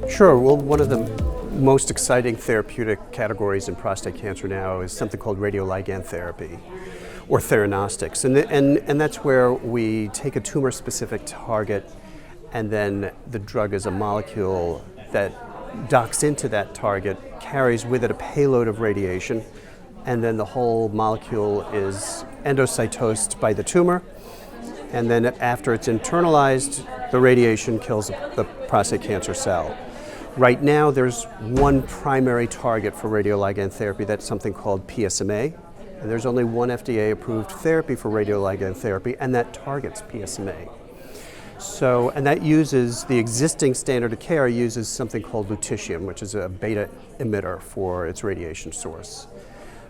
Sure. Well, one of the most exciting therapeutic categories in prostate cancer now is something called radioligand therapy, or theranostics. And that's where we take a tumor-specific target, and then the drug is a molecule that docks into that target, carries with it a payload of radiation, and then the whole molecule is endocytosed by the tumor. And then after it's internalized, the radiation kills the prostate cancer cell. Right now, there's one primary target for radioligand therapy. That's something called PSMA. And there's only one FDA-approved therapy for radioligand therapy, and that targets PSMA. So, and that uses, the existing standard of care uses something called lutetium, which is a beta emitter for its radiation source.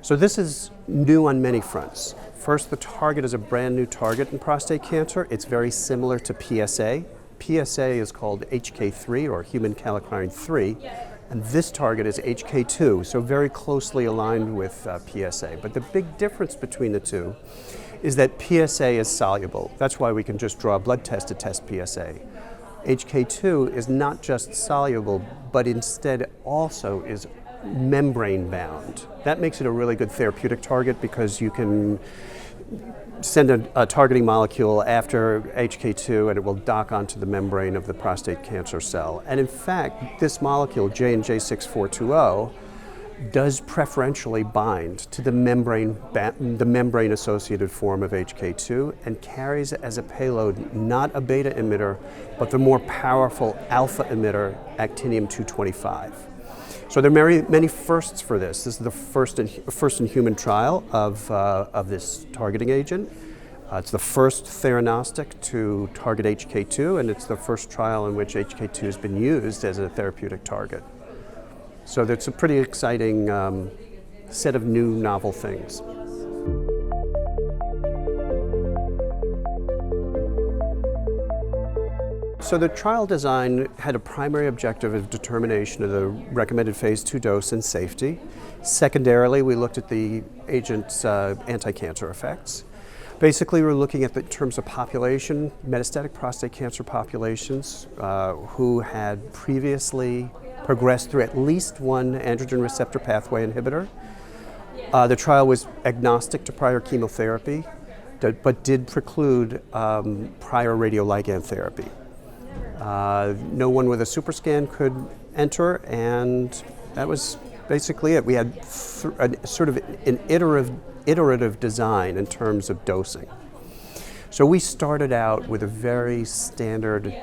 So this is new on many fronts. First, the target is a brand new target in prostate cancer. It's very similar to PSA. PSA is called HK3, or human kallikrein 3, and this target is HK2, so very closely aligned with PSA. But the big difference between the two is that PSA is soluble. That's why we can just draw a blood test to test PSA. HK2 is not just soluble, but instead also is membrane bound. That makes it a really good therapeutic target because you can send a targeting molecule after HK2 and it will dock onto the membrane of the prostate cancer cell. And in fact, this molecule, JNJ-6420, does preferentially bind to the membrane-associated form of HK2 and carries as a payload not a beta emitter, but the more powerful alpha emitter, actinium-225. So there are many firsts for this. This is the first in human trial of this targeting agent. It's the first theranostic to target HK2, and it's the first trial in which HK2 has been used as a therapeutic target. So that's a pretty exciting set of new novel things. So the trial design had a primary objective of determination of the recommended phase 2 dose and safety. Secondarily, we looked at the agent's anti-cancer effects. Basically, we're looking at the terms of population, metastatic prostate cancer populations who had previously progressed through at least one androgen receptor pathway inhibitor. The trial was agnostic to prior chemotherapy, but did preclude prior radioligand therapy. No one with a superscan could enter, and that was basically it. We had sort of an iterative design in terms of dosing. So we started out with a very standard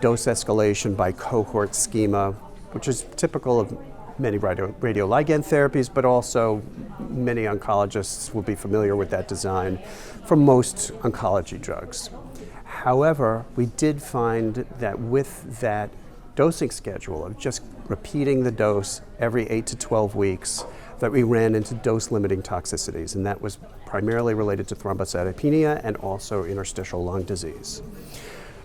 dose escalation by cohort schema, which is typical of many radioligand therapies, but also many oncologists will be familiar with that design from most oncology drugs. However, we did find that with that dosing schedule of just repeating the dose every 8 to 12 weeks, that we ran into dose-limiting toxicities, and that was primarily related to thrombocytopenia and also interstitial lung disease.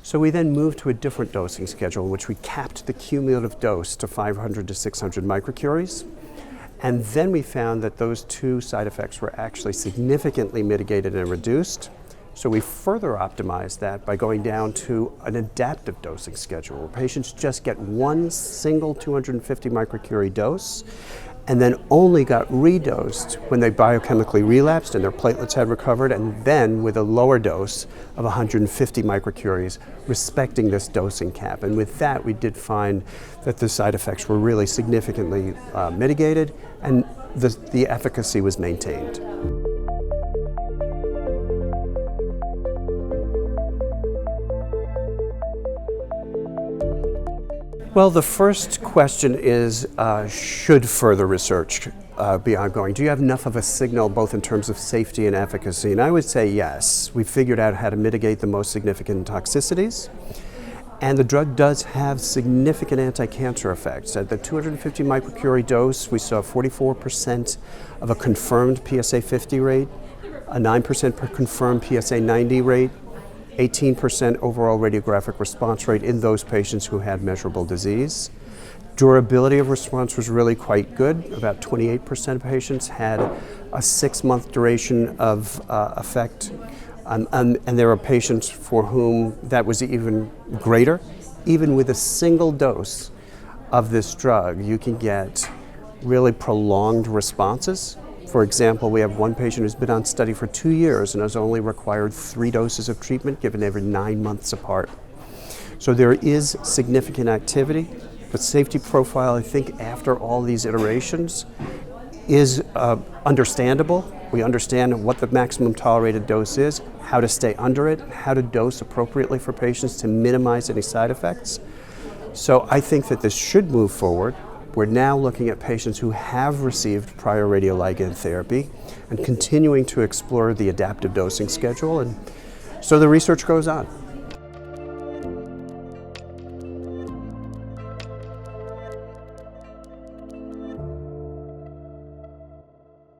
So we then moved to a different dosing schedule in which we capped the cumulative dose to 500 to 600 microcuries. And then we found that those two side effects were actually significantly mitigated and reduced. So we further optimized that by going down to an adaptive dosing schedule where patients just get one single 250 microcurie dose and then only got redosed when they biochemically relapsed and their platelets had recovered, and then with a lower dose of 150 microcuries, respecting this dosing cap. And with that, we did find that the side effects were really significantly mitigated, and the efficacy was maintained. Well, the first question is, should further research be ongoing? Do you have enough of a signal both in terms of safety and efficacy? And I would say yes. We've figured out how to mitigate the most significant toxicities. And the drug does have significant anti-cancer effects. At the 250 microcurie dose, we saw 44% of a confirmed PSA 50 rate, a 9% per confirmed PSA 90 rate, 18% overall radiographic response rate in those patients who had measurable disease. Durability of response was really quite good. About 28% of patients had a 6-month duration of effect, and there are patients for whom that was even greater. Even with a single dose of this drug, you can get really prolonged responses. For example, we have one patient who's been on study for 2 years and has only required 3 doses of treatment given every 9 months apart. So there is significant activity. The safety profile, I think, after all these iterations is understandable. We understand what the maximum tolerated dose is, how to stay under it, how to dose appropriately for patients to minimize any side effects. So I think that this should move forward. We're now looking at patients who have received prior radioligand therapy and continuing to explore the adaptive dosing schedule, and so the research goes on.